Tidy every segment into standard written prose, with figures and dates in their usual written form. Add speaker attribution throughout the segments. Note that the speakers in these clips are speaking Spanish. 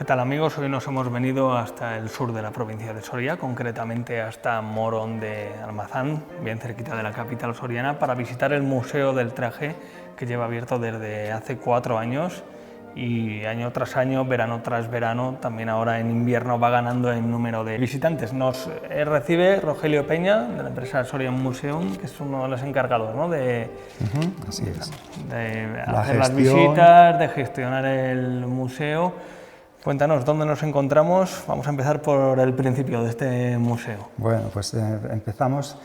Speaker 1: ¿Qué tal amigos? Hoy nos hemos venido hasta el sur de la provincia de Soria, concretamente hasta Morón de Almazán, bien cerquita de la capital soriana, para visitar el Museo del Traje, que lleva abierto desde hace 4 años y año tras año, verano tras verano, también ahora en invierno va ganando en número de visitantes. Nos recibe Rogelio Peña, de la empresa Sorian Museum, que es uno de los encargados, ¿no?,
Speaker 2: así es.
Speaker 1: de
Speaker 2: La
Speaker 1: hacer las
Speaker 2: gestión.
Speaker 1: visitas, de gestionar el museo. Cuéntanos, ¿dónde nos encontramos? Vamos a empezar por el principio de este museo.
Speaker 2: Bueno, pues empezamos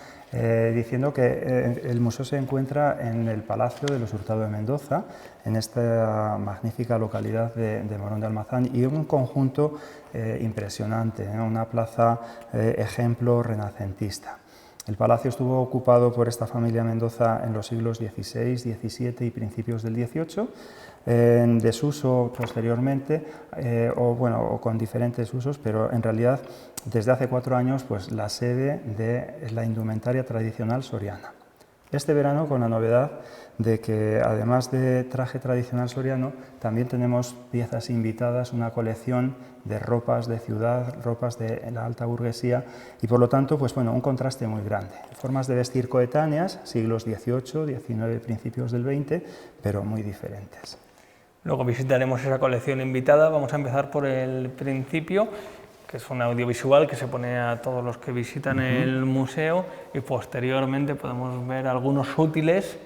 Speaker 2: diciendo que el museo se encuentra en el Palacio de los Hurtado de Mendoza, en esta magnífica localidad de Morón de Almazán, y un conjunto impresionante, una plaza ejemplo renacentista. El palacio estuvo ocupado por esta familia Mendoza en los siglos XVI, XVII y principios del XVIII, en desuso posteriormente, o con diferentes usos, pero en realidad desde hace 4 años pues, la sede de la indumentaria tradicional soriana. Este verano, con la novedad de que además de traje tradicional soriano, también tenemos piezas invitadas, una colección de ropas de ciudad, ropas de la alta burguesía, y por lo tanto, pues bueno, un contraste muy grande. Formas de vestir coetáneas, siglos XVIII, XIX, principios del XX, pero muy diferentes.
Speaker 1: Luego visitaremos esa colección invitada. Vamos a empezar por el principio, que es un audiovisual que se pone a todos los que visitan el museo, y posteriormente podemos ver algunos útiles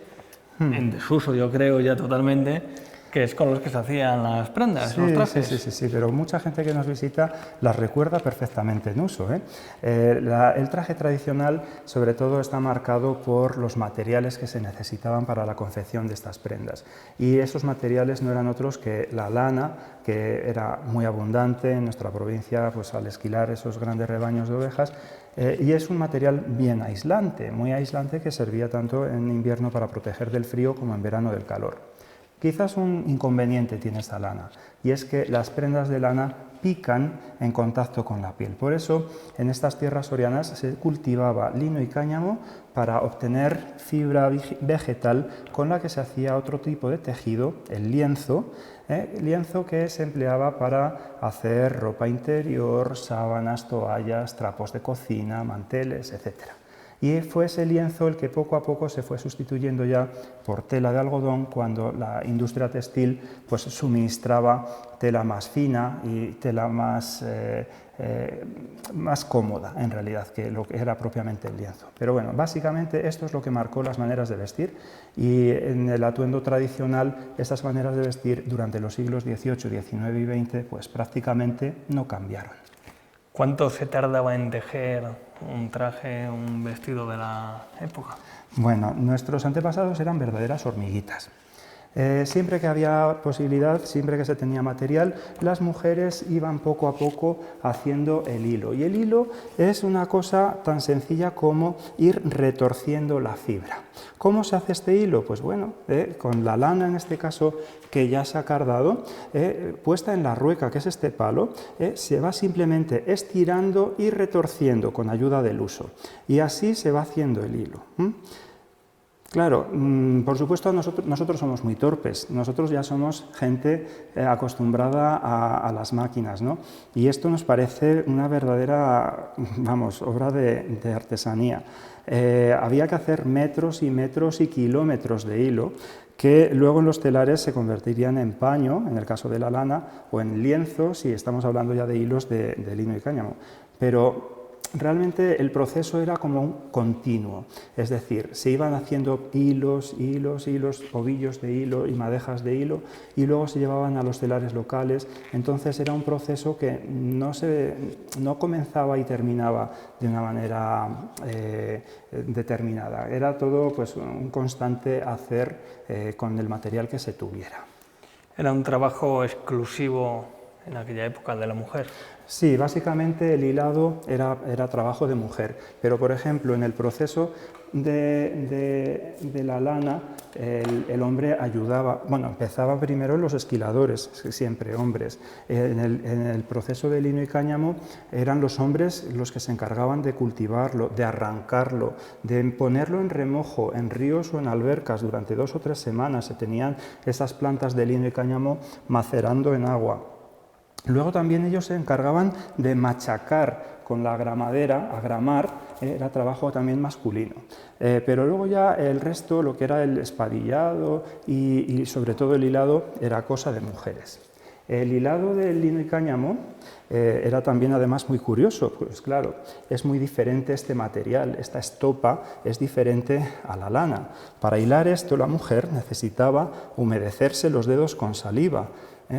Speaker 1: en desuso, yo creo ya totalmente, que es con los que se hacían las prendas, los trajes.
Speaker 2: Sí, pero mucha gente que nos visita las recuerda perfectamente en uso, ¿eh? El traje tradicional sobre todo está marcado por los materiales que se necesitaban para la confección de estas prendas, y esos materiales no eran otros que la lana, que era muy abundante en nuestra provincia, pues al esquilar esos grandes rebaños de ovejas, y es un material bien aislante, muy aislante, que servía tanto en invierno para proteger del frío como en verano del calor. Quizás un inconveniente tiene esta lana, y es que las prendas de lana pican en contacto con la piel. Por eso, en estas tierras sorianas se cultivaba lino y cáñamo para obtener fibra vegetal con la que se hacía otro tipo de tejido, el lienzo que se empleaba para hacer ropa interior, sábanas, toallas, trapos de cocina, manteles, etc. Y fue ese lienzo el que poco a poco se fue sustituyendo ya por tela de algodón, cuando la industria textil pues, suministraba tela más fina y tela más cómoda, en realidad, que lo que era propiamente el lienzo. Pero bueno, básicamente esto es lo que marcó las maneras de vestir, y en el atuendo tradicional estas maneras de vestir durante los siglos XVIII, XIX y XX pues prácticamente no cambiaron.
Speaker 1: ¿Cuánto se tardaba en tejer un traje, un vestido de la época?
Speaker 2: Bueno, nuestros antepasados eran verdaderas hormiguitas. Siempre que había posibilidad, siempre que se tenía material, las mujeres iban poco a poco haciendo el hilo. Y el hilo es una cosa tan sencilla como ir retorciendo la fibra. ¿Cómo se hace este hilo? Pues bueno, con la lana, en este caso, que ya se ha cardado, puesta en la rueca, que es este palo, se va simplemente estirando y retorciendo con ayuda del uso. Y así se va haciendo el hilo. Claro, por supuesto nosotros somos muy torpes, nosotros ya somos gente acostumbrada a las máquinas, ¿no? Y esto nos parece una verdadera, obra de artesanía. Había que hacer metros y metros y kilómetros de hilo, que luego en los telares se convertirían en paño, en el caso de la lana, o en lienzo, si estamos hablando ya de hilos de lino y cáñamo. Pero realmente el proceso era como un continuo, es decir, se iban haciendo hilos, ovillos de hilo y madejas de hilo, y luego se llevaban a los telares locales. Entonces era un proceso que no comenzaba y terminaba de una manera determinada, era todo pues, un constante hacer con el material que se tuviera.
Speaker 1: ¿Era un trabajo exclusivo en aquella época de la mujer?
Speaker 2: Sí, básicamente el hilado era trabajo de mujer, pero por ejemplo en el proceso de la lana el hombre ayudaba, empezaba primero los esquiladores, siempre hombres. En el proceso de lino y cáñamo eran los hombres los que se encargaban de cultivarlo, de arrancarlo, de ponerlo en remojo en ríos o en albercas durante 2 o 3 semanas. Se tenían esas plantas de lino y cáñamo macerando en agua. Luego también ellos se encargaban de machacar con la gramadera, agramar, era trabajo también masculino. Pero luego ya el resto, lo que era el espadillado y sobre todo el hilado, era cosa de mujeres. El hilado del lino y cáñamo era también además muy curioso, pues claro, es muy diferente este material, esta estopa es diferente a la lana. Para hilar esto la mujer necesitaba humedecerse los dedos con saliva,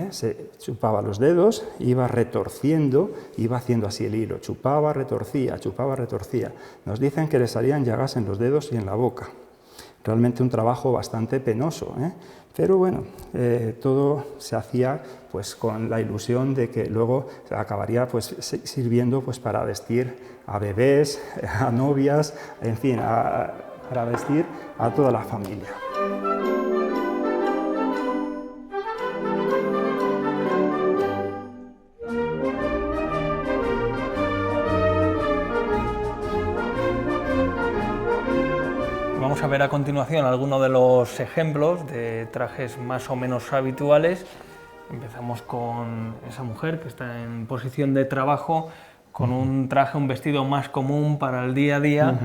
Speaker 2: se chupaba los dedos, iba retorciendo, iba haciendo así el hilo, chupaba, retorcía, chupaba, retorcía. Nos dicen que le salían llagas en los dedos y en la boca. Realmente un trabajo bastante penoso, pero bueno, todo se hacía pues con la ilusión de que luego acabaría pues sirviendo pues para vestir a bebés, a novias, en fin, para vestir a toda la familia.
Speaker 1: Vamos a ver a continuación algunos de los ejemplos de trajes más o menos habituales. Empezamos con esa mujer que está en posición de trabajo, con un traje, un vestido más común para el día a día,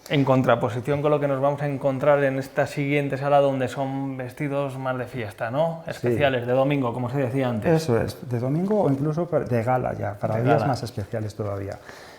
Speaker 1: en contraposición con lo que nos vamos a encontrar en esta siguiente sala, donde son vestidos más de fiesta, ¿no? Especiales, sí. De domingo, como se decía antes.
Speaker 2: Eso es, de domingo o incluso de gala ya, para días más especiales todavía.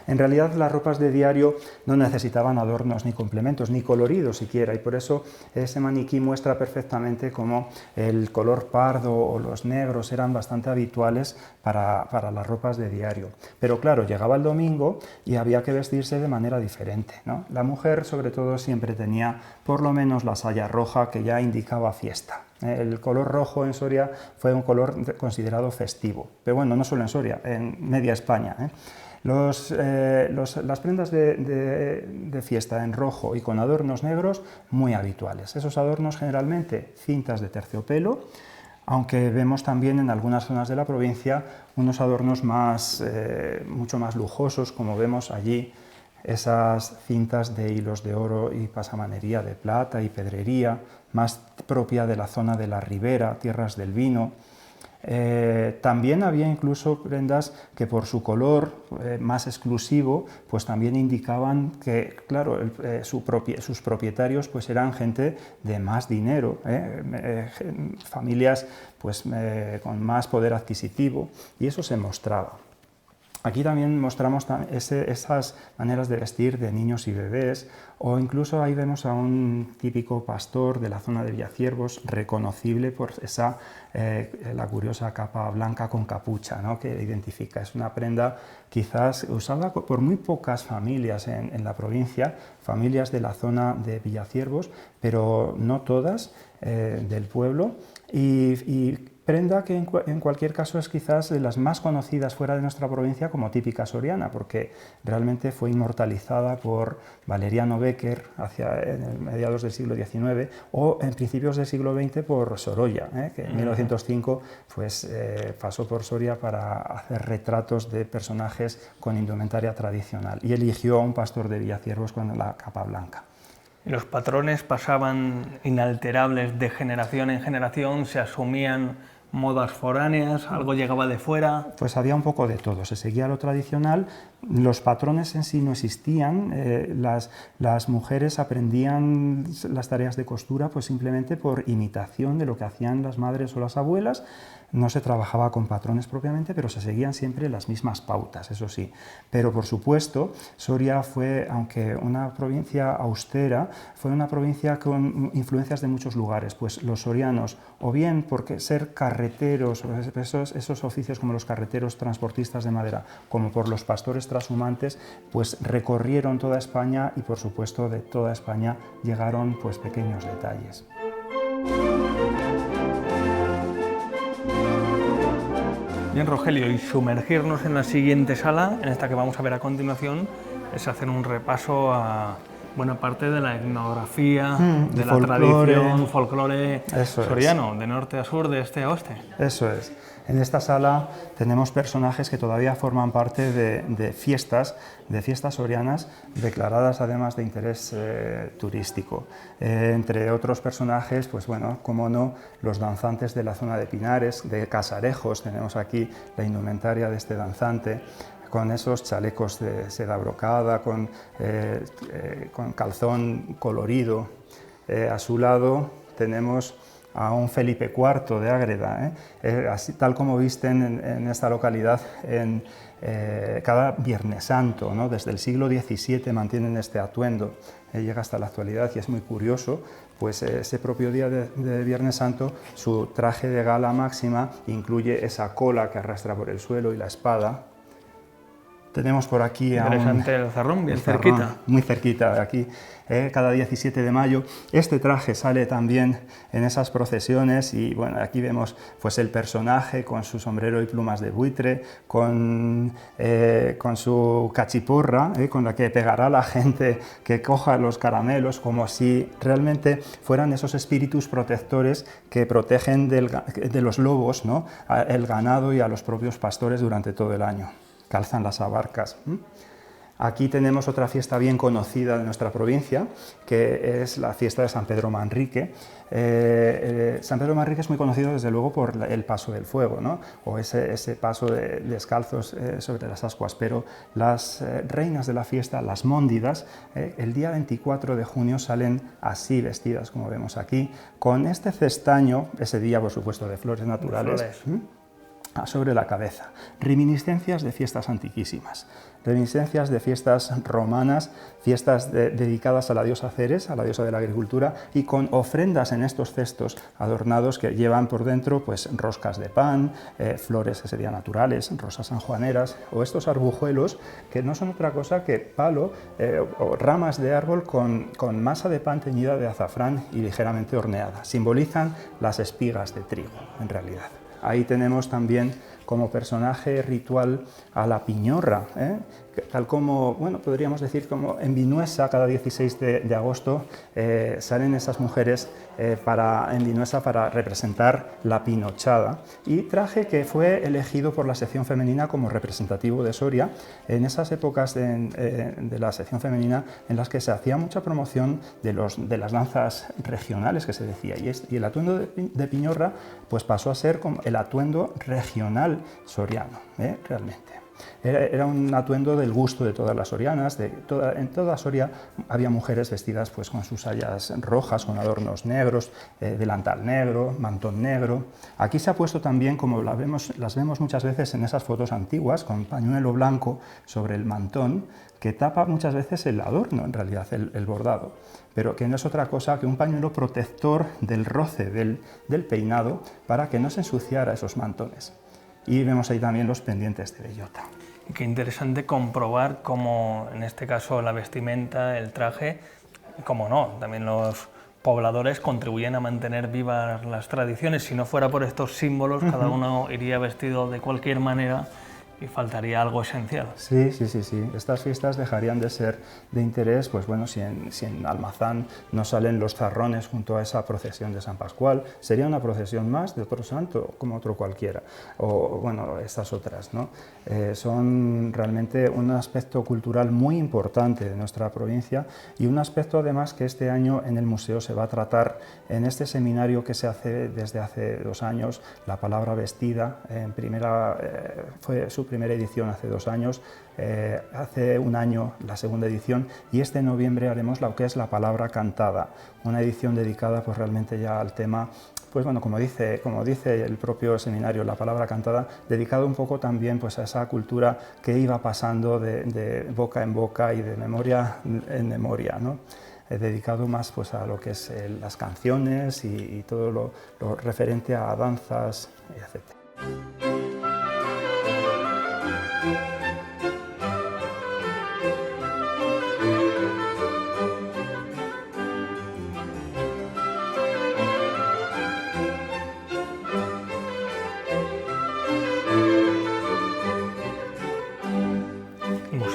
Speaker 2: En realidad las ropas de diario no necesitaban adornos ni complementos, ni coloridos siquiera, y por eso ese maniquí muestra perfectamente cómo el color pardo o los negros eran bastante habituales para las ropas de diario. Pero claro, llegaba el domingo y había que vestirse de manera diferente, ¿no? La mujer sobre todo siempre tenía por lo menos la saya roja, que ya indicaba fiesta. El color rojo en Soria fue un color considerado festivo, pero bueno, no solo en Soria, en media España, Las prendas de fiesta en rojo y con adornos negros muy habituales. Esos adornos generalmente cintas de terciopelo, aunque vemos también en algunas zonas de la provincia unos adornos mucho más lujosos, como vemos allí, esas cintas de hilos de oro y pasamanería de plata y pedrería, más propia de la zona de la Ribera, tierras del vino. También había incluso prendas que por su color más exclusivo pues también indicaban que, claro, sus propietarios pues eran gente de más dinero, familias pues, con más poder adquisitivo, y eso se mostraba. Aquí también mostramos esas maneras de vestir de niños y bebés, o incluso ahí vemos a un típico pastor de la zona de Villaciervos, reconocible por la curiosa capa blanca con capucha, ¿no?, que identifica. Es una prenda quizás usada por muy pocas familias en la provincia, familias de la zona de Villaciervos, pero no todas del pueblo, y prenda que en cualquier caso es quizás de las más conocidas fuera de nuestra provincia como típica soriana, porque realmente fue inmortalizada por Valeriano Becker en mediados del siglo XIX o en principios del siglo XX por Sorolla, que en 1905 pues, pasó por Soria para hacer retratos de personajes con indumentaria tradicional y eligió a un pastor de Villaciervos con la capa blanca.
Speaker 1: Y los patrones pasaban inalterables de generación en generación, se asumían modas foráneas, algo llegaba de fuera.
Speaker 2: Pues había un poco de todo, se seguía lo tradicional, los patrones en sí no existían, las mujeres aprendían las tareas de costura pues simplemente por imitación de lo que hacían las madres o las abuelas. No se trabajaba con patrones propiamente, pero se seguían siempre las mismas pautas, eso sí. Pero por supuesto, Soria fue, aunque una provincia austera, fue una provincia con influencias de muchos lugares, pues los sorianos, o bien porque ser carreteros, esos oficios como los carreteros transportistas de madera, como por los pastores trashumantes, pues recorrieron toda España y por supuesto de toda España llegaron pues pequeños detalles.
Speaker 1: Bien, Rogelio, y sumergirnos en la siguiente sala, en esta que vamos a ver a continuación, es hacer un repaso a buena parte de la etnografía, de la
Speaker 2: folclore.
Speaker 1: tradición, folclore
Speaker 2: Eso es.
Speaker 1: soriano, de norte a sur, de este a oeste.
Speaker 2: Eso es. En esta sala tenemos personajes que todavía forman parte de fiestas sorianas declaradas además de interés turístico. Entre otros personajes, pues bueno, como no, los danzantes de la zona de Pinares, de Casarejos, tenemos aquí la indumentaria de este danzante, con esos chalecos de seda brocada, con calzón colorido. A su lado tenemos a un Felipe IV de Ágreda, así, tal como visten en esta localidad cada Viernes Santo, ¿no? Desde el siglo XVII mantienen este atuendo, llega hasta la actualidad y es muy curioso, pues ese propio día de Viernes Santo su traje de gala máxima incluye esa cola que arrastra por el suelo y la espada. Tenemos por aquí
Speaker 1: interesante el Zarrón, bien cerquita.
Speaker 2: Muy cerquita de aquí, cada 17 de mayo. Este traje sale también en esas procesiones y bueno, aquí vemos pues el personaje con su sombrero y plumas de buitre, con su cachiporra, con la que pegará a la gente que coja los caramelos, como si realmente fueran esos espíritus protectores que protegen de los lobos, ¿no?, el ganado y a los propios pastores durante todo el año. Calzan las abarcas. Aquí tenemos otra fiesta bien conocida de nuestra provincia, que es la fiesta de San Pedro Manrique. San Pedro Manrique es muy conocido desde luego por el paso del fuego, ¿no?, o ese paso descalzos sobre las ascuas, pero las reinas de la fiesta, las móndidas, el día 24 de junio salen así vestidas, como vemos aquí, con este cestaño, ese día por supuesto de flores naturales, sobre la cabeza. Reminiscencias de fiestas antiquísimas, reminiscencias de fiestas romanas, fiestas dedicadas a la diosa Ceres, a la diosa de la agricultura, y con ofrendas en estos cestos adornados que llevan por dentro pues roscas de pan, flores que serían naturales, rosas sanjuaneras, o estos arbujuelos que no son otra cosa que palo o ramas de árbol con masa de pan teñida de azafrán y ligeramente horneada. Simbolizan las espigas de trigo, en realidad. Ahí tenemos también como personaje ritual a la piñorra, tal como, bueno, podríamos decir como en Vinuesa cada 16 de agosto salen esas mujeres en Vinuesa para representar la pinochada, y traje que fue elegido por la sección femenina como representativo de Soria en esas épocas de la sección femenina en las que se hacía mucha promoción de las danzas regionales que se decía, y el atuendo de piñorra pues pasó a ser como el atuendo regional soriano, realmente. Era un atuendo del gusto de todas las sorianas, en toda Soria había mujeres vestidas pues, con sus sayas rojas, con adornos negros, delantal negro, mantón negro. Aquí se ha puesto también, como las vemos muchas veces en esas fotos antiguas, con pañuelo blanco sobre el mantón, que tapa muchas veces el adorno, en realidad el bordado, pero que no es otra cosa que un pañuelo protector del roce del peinado para que no se ensuciara esos mantones. Y vemos ahí también los pendientes de bellota.
Speaker 1: Qué interesante comprobar cómo, en este caso, la vestimenta, el traje, como no, también los pobladores contribuyen a mantener vivas las tradiciones. Si no fuera por estos símbolos, cada uno iría vestido de cualquier manera y faltaría algo esencial.
Speaker 2: Sí. Estas fiestas dejarían de ser de interés, pues bueno, si en Almazán no salen los zarrones junto a esa procesión de San Pascual, sería una procesión más de otro santo, como otro cualquiera, o bueno, estas otras, ¿no? Son realmente un aspecto cultural muy importante de nuestra provincia, y un aspecto además que este año en el museo se va a tratar en este seminario que se hace desde hace 2 años, La palabra vestida, fue su primera edición hace 2 años, hace 1 año la segunda edición, y este noviembre haremos lo que es La palabra cantada, una edición dedicada pues realmente ya al tema, pues bueno, como dice el propio seminario, La palabra cantada, dedicado un poco también pues a esa cultura que iba pasando de boca en boca y de memoria en memoria, ¿no? Dedicado más pues a lo que es las canciones y todo lo referente a danzas, etc.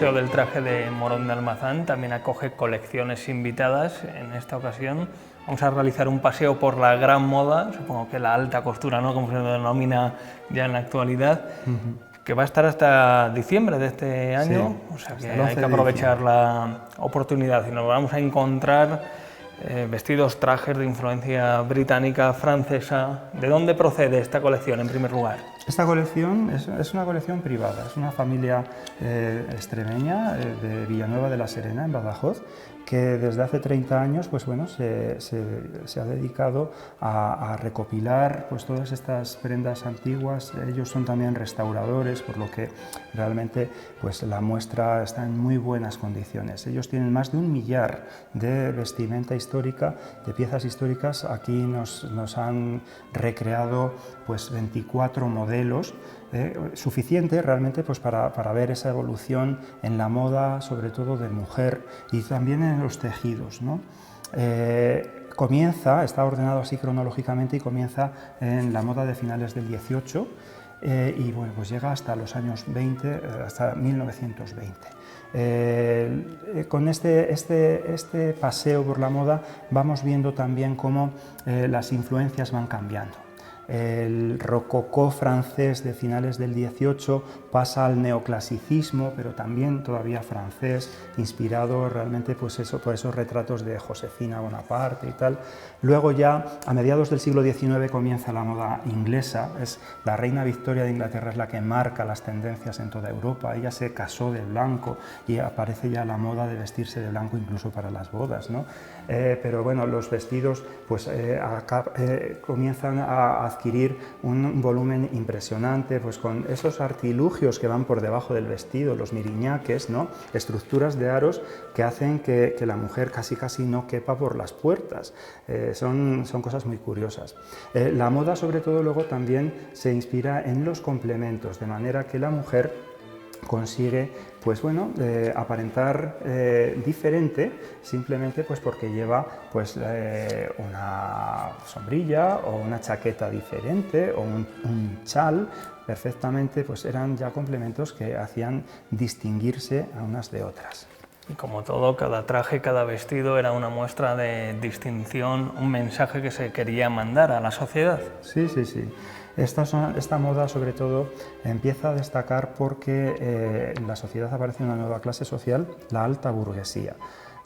Speaker 1: Museo del Traje de Morón de Almazán también acoge colecciones invitadas. En esta ocasión vamos a realizar un paseo por la gran moda, supongo que la alta costura, ¿no?, como se denomina ya en la actualidad, que va a estar hasta diciembre de este año,
Speaker 2: Sí,
Speaker 1: o sea que
Speaker 2: hasta el 11
Speaker 1: hay que
Speaker 2: de
Speaker 1: aprovechar
Speaker 2: diciembre.
Speaker 1: la oportunidad y nos vamos a encontrar vestidos, trajes de influencia británica, francesa. ¿De dónde procede esta colección en primer lugar?
Speaker 2: Esta colección es una colección privada, es una familia extremeña de Villanueva de la Serena, en Badajoz, que desde hace 30 años pues bueno, se ha dedicado a recopilar pues todas estas prendas antiguas. Ellos son también restauradores, por lo que realmente pues la muestra está en muy buenas condiciones. Ellos tienen más de 1 millar de vestimenta histórica, de piezas históricas. Aquí nos han recreado pues 24 modelos, suficiente realmente pues para ver esa evolución en la moda, sobre todo de mujer, y también en los tejidos, ¿no? Está ordenado así cronológicamente y comienza en la moda de finales del 18 y bueno, pues llega hasta los años 20, hasta 1920. Con este paseo por la moda vamos viendo también cómo las influencias van cambiando. El rococó francés de finales del 18 pasa al neoclasicismo, pero también todavía francés, inspirado realmente pues por esos retratos de Josefina Bonaparte y tal. Luego ya a mediados del siglo XIX comienza la moda inglesa. Es la reina Victoria de Inglaterra es la que marca las tendencias en toda Europa. Ella se casó de blanco y aparece ya la moda de vestirse de blanco incluso para las bodas, ¿no? Pero bueno, los vestidos pues comienzan a adquirir un volumen impresionante, pues con esos artilugios que van por debajo del vestido, los miriñaques, ¿no?, estructuras de aros que hacen que la mujer casi no quepa por las puertas. Son cosas muy curiosas. La moda sobre todo luego también se inspira en los complementos, de manera que la mujer consigue pues bueno, aparentar diferente simplemente pues porque lleva pues una sombrilla o una chaqueta diferente o un chal. Perfectamente pues eran ya complementos que hacían distinguirse a unas de otras.
Speaker 1: Y como todo, cada traje, cada vestido era una muestra de distinción, un mensaje que se quería mandar a la sociedad.
Speaker 2: Sí, sí, sí. Esta moda, sobre todo, empieza a destacar porque en la sociedad aparece una nueva clase social, la alta burguesía.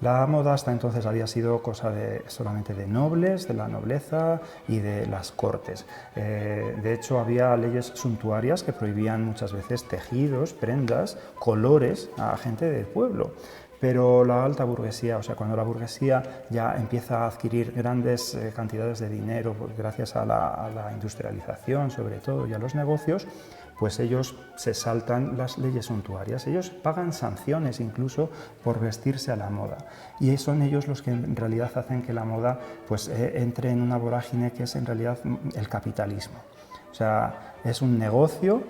Speaker 2: La moda hasta entonces había sido cosa solamente de nobles, de la nobleza y de las cortes. De hecho, había leyes suntuarias que prohibían muchas veces tejidos, prendas, colores a gente del pueblo. Pero la alta burguesía, o sea, cuando la burguesía ya empieza a adquirir grandes cantidades de dinero, pues, gracias a la industrialización sobre todo y a los negocios, pues ellos se saltan las leyes suntuarias, ellos pagan sanciones incluso por vestirse a la moda, y son ellos los que en realidad hacen que la moda pues, entre en una vorágine que es en realidad el capitalismo. O sea, es un negocio,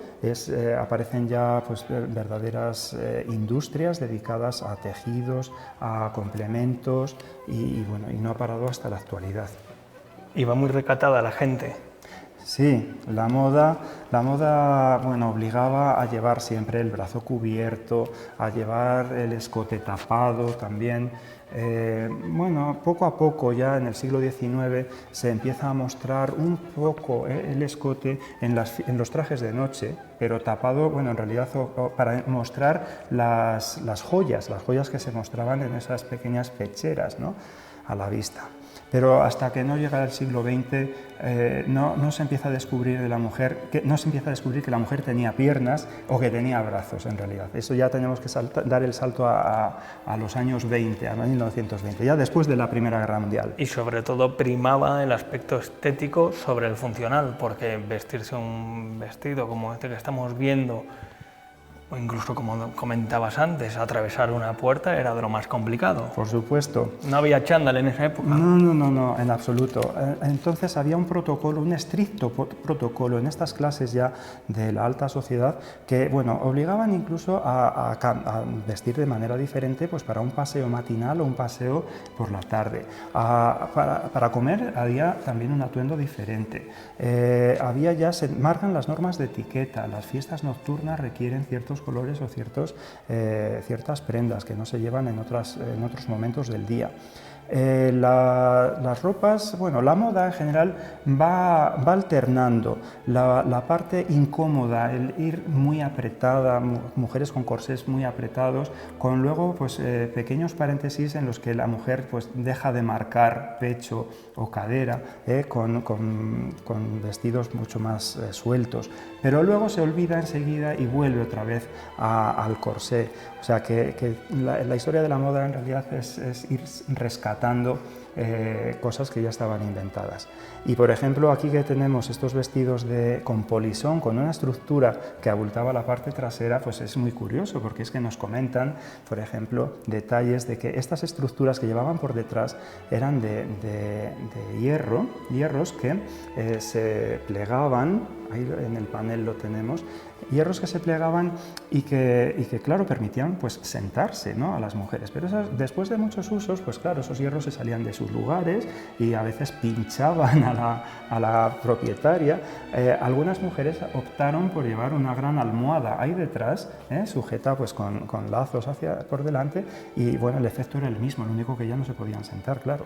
Speaker 2: aparecen ya pues, verdaderas industrias dedicadas a tejidos, a complementos y bueno, y no ha parado hasta la actualidad.
Speaker 1: Y va muy recatada la gente.
Speaker 2: Sí, la moda bueno, obligaba a llevar siempre el brazo cubierto, a llevar el escote tapado también. Bueno, poco a poco, ya en el siglo XIX, se empieza a mostrar un poco el escote en los trajes de noche, pero tapado, bueno, en realidad para mostrar las joyas que se mostraban en esas pequeñas pecheras, ¿no?, a la vista. Pero hasta que no llega el siglo XX no se empieza a descubrir de la mujer, no se empieza a descubrir que la mujer tenía piernas o que tenía brazos en realidad. Eso ya tenemos que dar el salto a los años 20, a 1920, ya después de la Primera Guerra Mundial.
Speaker 1: Y sobre todo primaba el aspecto estético sobre el funcional, porque vestirse un vestido como este que estamos viendo, o incluso, como comentabas antes, atravesar una puerta era de lo más complicado.
Speaker 2: Por supuesto.
Speaker 1: ¿No había chándal en esa época?
Speaker 2: No, en absoluto. Entonces había un protocolo, un estricto protocolo en estas clases ya de la alta sociedad que, bueno, obligaban incluso a vestir de manera diferente pues para un paseo matinal o un paseo por la tarde. Para comer había también un atuendo diferente. Se marcan las normas de etiqueta. Las fiestas nocturnas requieren ciertos ciertos colores o ciertas prendas que no se llevan en otros momentos del día. Las ropas, bueno, la moda en general va alternando la parte incómoda, el ir muy apretada, mujeres con corsés muy apretados, con luego pues, pequeños paréntesis en los que la mujer pues, deja de marcar pecho o cadera con vestidos mucho más sueltos, pero luego se olvida enseguida y vuelve otra vez al corsé. O sea que la historia de la moda en realidad es ir rescatando cosas que ya estaban inventadas. Y por ejemplo aquí que tenemos estos vestidos con polisón, con una estructura que abultaba la parte trasera, pues es muy curioso porque es que nos comentan, por ejemplo, detalles de que estas estructuras que llevaban por detrás eran de hierros que se plegaban, ahí en el panel lo tenemos, hierros que se plegaban y que claro, permitían pues sentarse, ¿no?, a las mujeres, pero después de muchos usos, pues claro, esos hierros se salían de sus lugares y a veces pinchaban a la propietaria. Algunas mujeres optaron por llevar una gran almohada ahí detrás, sujeta pues con lazos por delante, y bueno, el efecto era el mismo, lo único que ya no se podían sentar, claro.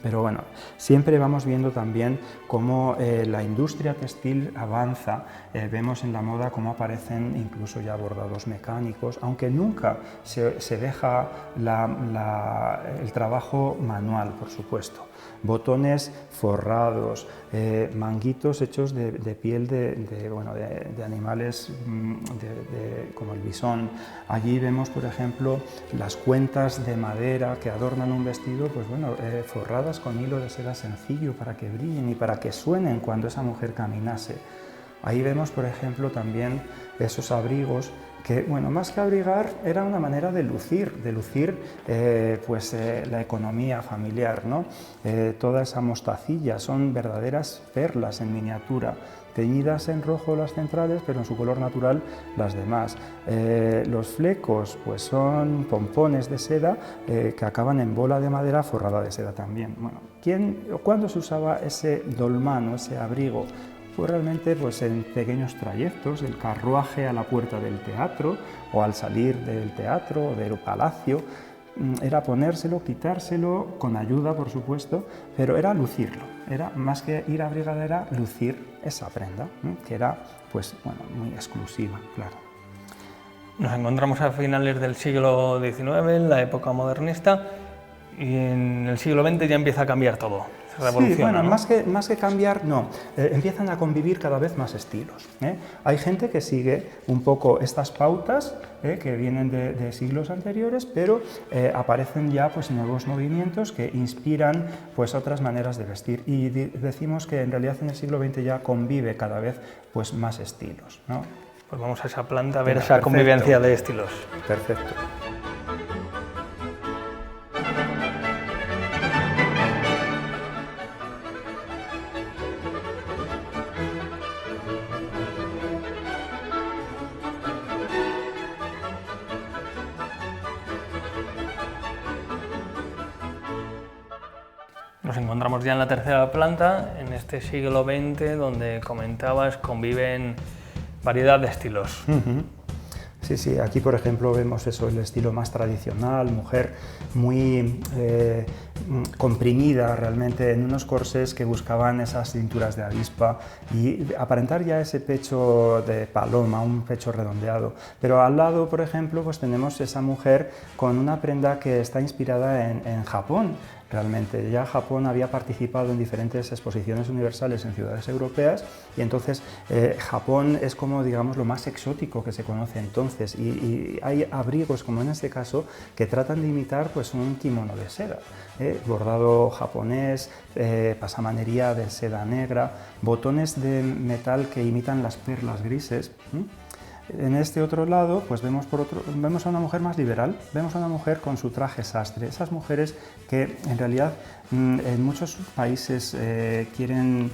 Speaker 2: Pero bueno, siempre vamos viendo también cómo la industria textil avanza, vemos en la moda cómo aparecen incluso ya bordados mecánicos, aunque nunca se deja el trabajo manual, por supuesto. Botones forrados, manguitos hechos de piel de animales como el bisón. Allí vemos, por ejemplo, las cuentas de madera que adornan un vestido, pues bueno, forradas con hilo de seda sencillo para que brillen y para que suenen cuando esa mujer caminase. Ahí vemos, por ejemplo, también esos abrigos que, bueno, más que abrigar, era una manera de lucir la economía familiar, ¿no? Toda esa mostacilla son verdaderas perlas en miniatura, teñidas en rojo las centrales, pero en su color natural las demás. Los flecos pues son pompones de seda que acaban en bola de madera forrada de seda también. Bueno, ¿cuándo se usaba ese dolmán o ese abrigo? Pues realmente pues en pequeños trayectos, el carruaje a la puerta del teatro o al salir del teatro o del palacio. Era ponérselo, quitárselo, con ayuda por supuesto, pero era lucirlo, era más que ir abrigada, era lucir esa prenda, que era pues bueno, muy exclusiva, claro.
Speaker 1: Nos encontramos a finales del siglo XIX, en la época modernista, y en el siglo XX ya empieza a cambiar todo. Sí,
Speaker 2: bueno,
Speaker 1: ¿no?
Speaker 2: más que cambiar, no. Empiezan a convivir cada vez más estilos. Hay gente que sigue un poco estas pautas que vienen de siglos anteriores, pero aparecen ya pues, nuevos movimientos que inspiran pues, otras maneras de vestir. Y decimos que en realidad en el siglo XX ya convive cada vez pues, más estilos, ¿no?
Speaker 1: Pues vamos a esa planta a ver esa convivencia de estilos.
Speaker 2: Perfecto.
Speaker 1: Nos encontramos ya en la tercera planta, en este siglo XX, donde comentabas conviven variedad de estilos.
Speaker 2: Sí, sí, aquí por ejemplo vemos eso, el estilo más tradicional, mujer muy comprimida realmente en unos corsés que buscaban esas cinturas de avispa y aparentar ya ese pecho de paloma, un pecho redondeado. Pero al lado, por ejemplo, pues tenemos esa mujer con una prenda que está inspirada en Japón. Realmente ya Japón había participado en diferentes exposiciones universales en ciudades europeas y entonces Japón es como digamos lo más exótico que se conoce entonces y hay abrigos como en este caso que tratan de imitar pues un kimono de seda, bordado japonés, pasamanería de seda negra, botones de metal que imitan las perlas grises. En este otro lado pues vemos a una mujer más liberal, vemos a una mujer con su traje sastre, esas mujeres que en realidad en muchos países quieren,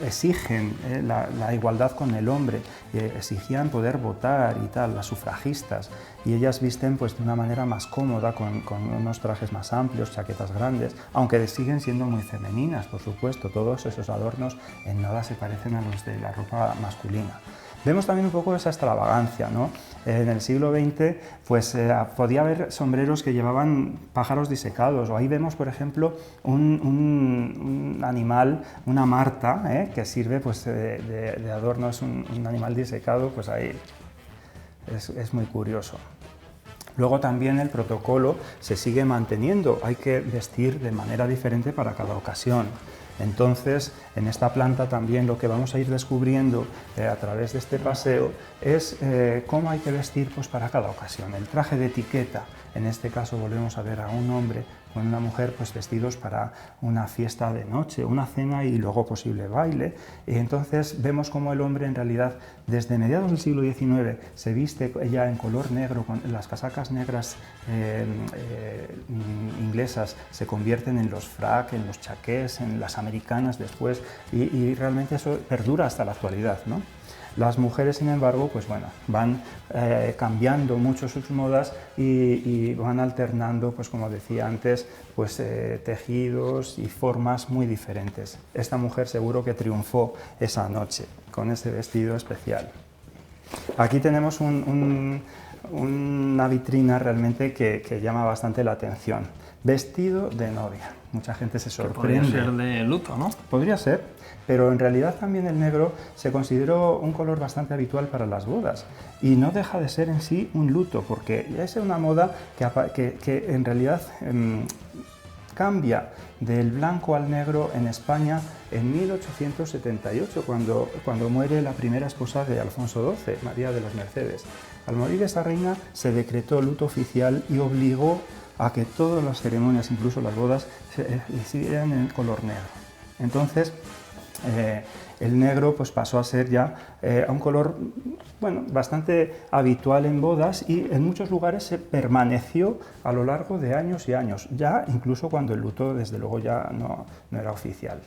Speaker 2: exigen la igualdad con el hombre, exigían poder votar y tal, las sufragistas, y ellas visten pues de una manera más cómoda con unos trajes más amplios, chaquetas grandes, aunque siguen siendo muy femeninas, por supuesto, todos esos adornos en nada se parecen a los de la ropa masculina. Vemos también un poco esa extravagancia, ¿no? En el siglo XX pues, podía haber sombreros que llevaban pájaros disecados, o ahí vemos, por ejemplo, un animal, una marta, que sirve pues, de adorno, es un animal disecado, pues ahí es muy curioso. Luego también el protocolo se sigue manteniendo, hay que vestir de manera diferente para cada ocasión. Entonces, en esta planta también lo que vamos a ir descubriendo a través de este paseo es cómo hay que vestir pues, para cada ocasión. El traje de etiqueta, en este caso volvemos a ver a un hombre con una mujer pues, vestidos para una fiesta de noche, una cena y luego posible baile. Y entonces vemos cómo el hombre en realidad desde mediados del siglo XIX se viste ya en color negro, con las casacas negras inglesas se convierten en los frac, en los chaqués, en las americanas después y realmente eso perdura hasta la actualidad, ¿no? Las mujeres, sin embargo, pues bueno, van cambiando mucho sus modas y van alternando, pues como decía antes, pues, tejidos y formas muy diferentes. Esta mujer seguro que triunfó esa noche con ese vestido especial. Aquí tenemos una vitrina realmente que llama bastante la atención. Vestido de novia. Mucha gente se sorprende.
Speaker 1: Podría ser de luto, ¿no?
Speaker 2: Podría ser, pero en realidad también el negro se consideró un color bastante habitual para las bodas y no deja de ser en sí un luto, porque es una moda que en realidad cambia del blanco al negro en España en 1878, cuando muere la primera esposa de Alfonso XII, María de las Mercedes. Al morir esta reina se decretó luto oficial y obligó a que todas las ceremonias, incluso las bodas, se hicieran en color negro. Entonces, el negro pues, pasó a ser ya un color bueno, bastante habitual en bodas y en muchos lugares se permaneció a lo largo de años y años, ya incluso cuando el luto desde luego ya no era oficial.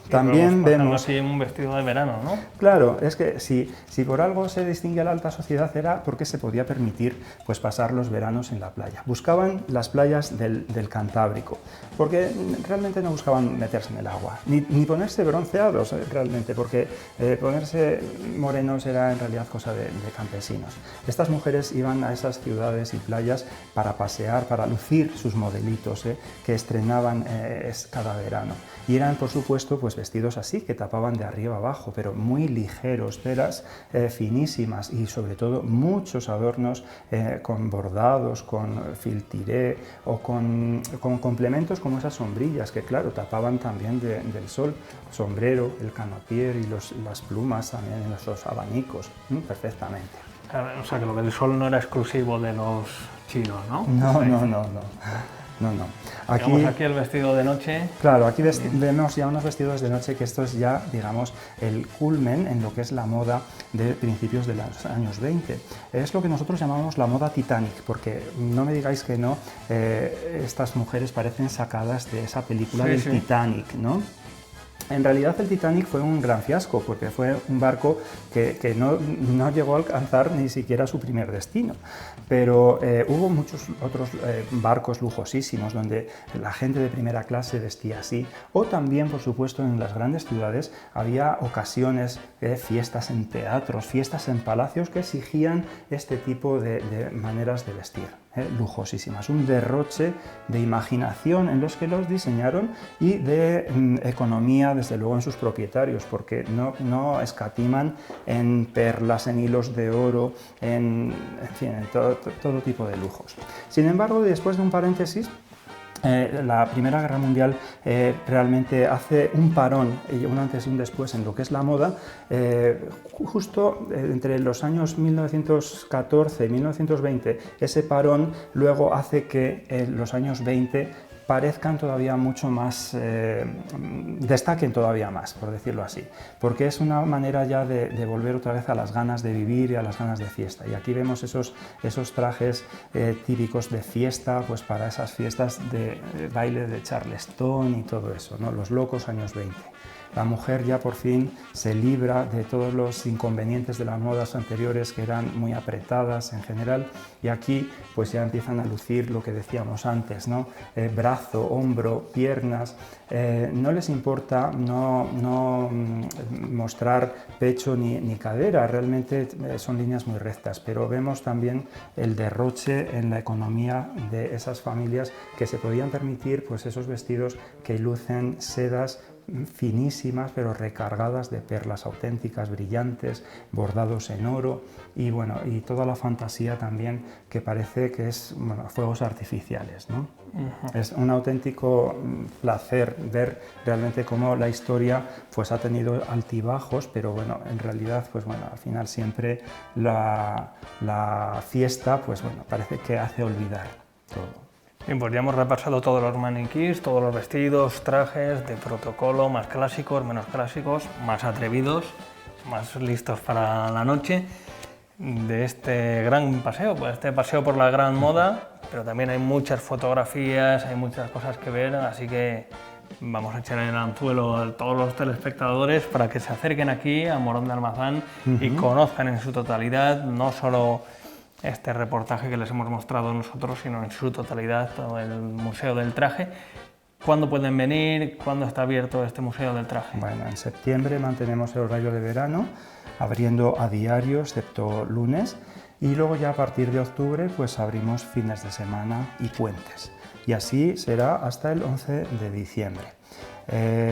Speaker 2: También vemos
Speaker 1: así un vestido de verano, ¿no?
Speaker 2: Claro, es que si por algo se distingue a la alta sociedad era porque se podía permitir pues, pasar los veranos en la playa. Buscaban las playas del Cantábrico, porque realmente no buscaban meterse en el agua, ni ponerse bronceados realmente, porque ponerse morenos era en realidad cosa de campesinos. Estas mujeres iban a esas ciudades y playas para pasear, para lucir sus modelitos que estrenaban cada verano. Y eran, por supuesto, pues, vestidos así, que tapaban de arriba abajo, pero muy ligeros, telas finísimas y sobre todo muchos adornos con bordados, con filtiré o con complementos como esas sombrillas que claro, tapaban también del sol, sombrero, el canotier y las plumas también en los abanicos, perfectamente.
Speaker 1: O sea que lo del sol no era exclusivo de los chinos, ¿no?
Speaker 2: No.
Speaker 1: Aquí el vestido de noche.
Speaker 2: Claro, aquí vemos ya unos vestidos de noche que esto es ya, digamos, el culmen en lo que es la moda de principios de los años 20. Es lo que nosotros llamamos la moda Titanic, porque no me digáis que no, estas mujeres parecen sacadas de esa película del Titanic, ¿no? En realidad el Titanic fue un gran fiasco porque fue un barco que no llegó a alcanzar ni siquiera su primer destino. Pero hubo muchos otros barcos lujosísimos donde la gente de primera clase vestía así. O también, por supuesto, en las grandes ciudades había ocasiones, fiestas en teatros, fiestas en palacios que exigían este tipo de maneras de vestir. Lujosísimas, un derroche de imaginación en los que los diseñaron y de economía, desde luego, en sus propietarios, porque no escatiman en perlas, en hilos de oro, en fin, en todo tipo de lujos. Sin embargo, después de un paréntesis, la Primera Guerra Mundial realmente hace un parón, un antes y un después en lo que es la moda, justo entre los años 1914 y 1920, ese parón luego hace que los años 20 parezcan todavía mucho más, destaquen todavía más, por decirlo así, porque es una manera ya de volver otra vez a las ganas de vivir y a las ganas de fiesta. Y aquí vemos esos trajes típicos de fiesta, pues para esas fiestas de baile de Charleston y todo eso, ¿no? Los locos años 20. La mujer ya por fin se libra de todos los inconvenientes de las modas anteriores, que eran muy apretadas en general, y aquí pues ya empiezan a lucir lo que decíamos antes, ¿no? Brazo, hombro, piernas. No les importa no mostrar pecho ni cadera, realmente son líneas muy rectas, pero vemos también el derroche en la economía de esas familias que se podían permitir pues esos vestidos que lucen sedas finísimas pero recargadas de perlas auténticas, brillantes, bordados en oro y bueno, y toda la fantasía también que parece que es fuegos artificiales, ¿no? Es un auténtico placer ver realmente cómo la historia pues ha tenido altibajos, pero bueno, en realidad pues bueno, al final siempre la fiesta pues bueno, parece que hace olvidar todo.
Speaker 1: Bien, pues ya hemos repasado todos los maniquís, todos los vestidos, trajes de protocolo, más clásicos, menos clásicos, más atrevidos, más listos para la noche de este gran paseo, pues este paseo por la gran moda, pero también hay muchas fotografías, hay muchas cosas que ver, así que vamos a echar el anzuelo a todos los telespectadores para que se acerquen aquí a Morón de Almazán y conozcan en su totalidad, no solo este reportaje que les hemos mostrado nosotros, sino en su totalidad todo el Museo del Traje. ¿Cuándo pueden venir? ¿Cuándo está abierto este Museo del Traje?
Speaker 2: Bueno, en septiembre mantenemos el horario de verano, abriendo a diario, excepto lunes, y luego ya a partir de octubre pues abrimos fines de semana y puentes. Y así será hasta el 11 de diciembre.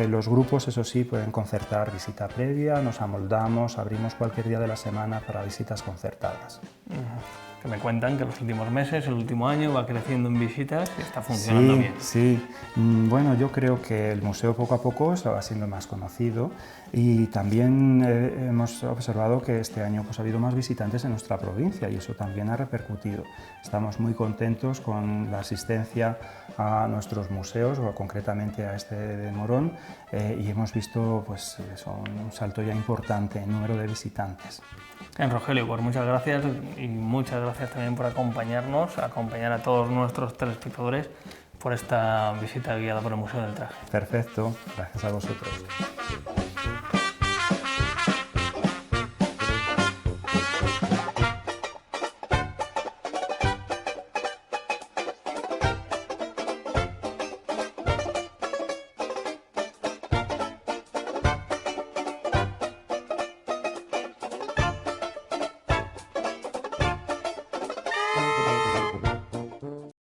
Speaker 2: Los grupos, eso sí, pueden concertar visita previa, nos amoldamos, abrimos cualquier día de la semana para visitas concertadas.
Speaker 1: Que me cuentan que los últimos meses, el último año va creciendo en visitas y está funcionando bien.
Speaker 2: Sí, bueno, yo creo que el museo poco a poco se va siendo más conocido y también hemos observado que este año pues, ha habido más visitantes en nuestra provincia y eso también ha repercutido. Estamos muy contentos con la asistencia a nuestros museos, o concretamente a este de Morón, y hemos visto pues, un salto ya importante en número de visitantes.
Speaker 1: Rogelio, pues muchas gracias y muchas gracias también por acompañarnos, acompañar a todos nuestros telespectadores por esta visita guiada por el Museo del Traje.
Speaker 2: Perfecto, gracias a vosotros.